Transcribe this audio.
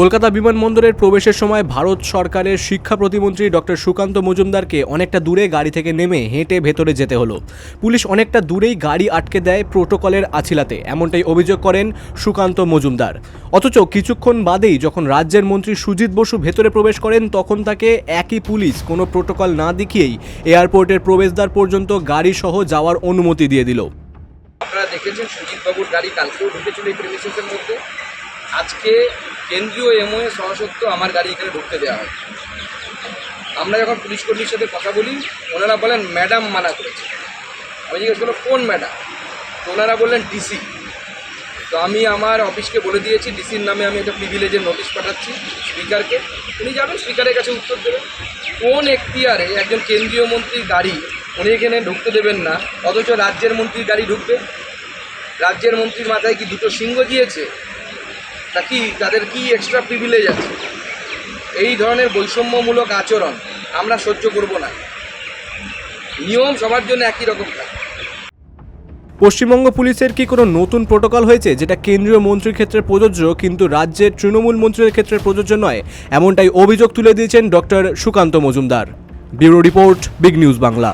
কলকাতা বিমানবন্দরের প্রবেশের সময় ভারত সরকারের শিক্ষা প্রতিমন্ত্রী ডক্টর সুকান্ত মজুমদারকে অনেকটা দূরে গাড়ি থেকে নেমে হেঁটে ভেতরে যেতে হলো। পুলিশ অনেকটা দূরেই গাড়ি আটকে দেয় প্রোটোকলের আছিলাতে, এমনটাই অভিযোগ করেন সুকান্ত মজুমদার। অথচ কিছুক্ষণ বাদেই যখন রাজ্যের মন্ত্রী সুজিত বসু ভেতরে প্রবেশ করেন, তখন তাকে একই পুলিশ কোনো প্রোটোকল না দেখিয়েই এয়ারপোর্টের প্রবেশদ্বার পর্যন্ত গাড়ি সহ যাওয়ার অনুমতি দিয়ে দিল। আপনারা দেখেছেন সুজিত বাবুর গাড়ি কালকেও ঢুকেছিল এই প্রেমিসেসের মধ্যে। আজকে কেন্দ্রীয় এমওএ সহসত্ত্ব আমার গাড়ি এখানে ঢুকতে দেওয়া হয়। আমরা যখন পুলিশ কর্মীর সাথে কথা বলি, ওনারা বলেন ম্যাডাম মানা করেছে। আমি জিজ্ঞেস করলাম কোন ম্যাডাম, তো ওনারা বললেন ডিসি। তো আমি আমার অফিসকে বলে দিয়েছি ডিসির নামে আমি একটা প্রিভিলেজের নোটিশ পাঠাচ্ছি স্পিকারকে। উনি যাবেন স্পিকারের কাছে উত্তর দেবেন। কোন এখতিয়ারে একজন কেন্দ্রীয় মন্ত্রীর গাড়ি উনি এখানে ঢুকতে দেবেন না, অথচ রাজ্যের মন্ত্রীর গাড়ি ঢুকবে? রাজ্যের মন্ত্রীর মাথায় কি দুটো সিংহ দিয়েছে নাকি তাদের কি এক্সট্রা প্রিভিলেজ আছে? এই ধরনের বৈষম্যমূলক আচরণ আমরা সহ্য করব না। নিয়ম সবার জন্য একই রকম থাকে। পশ্চিমবঙ্গ পুলিশের কি কোনো নতুন প্রোটোকল হয়েছে যেটা কেন্দ্রীয় মন্ত্রীর ক্ষেত্রে প্রযোজ্য কিন্তু রাজ্যের তৃণমূল মন্ত্রীর ক্ষেত্রে প্রযোজ্য নয়? এমনটাই অভিযোগ তুলে দিয়েছেন doctor Sukanta Majumdar. Bureau report, big news Bangla.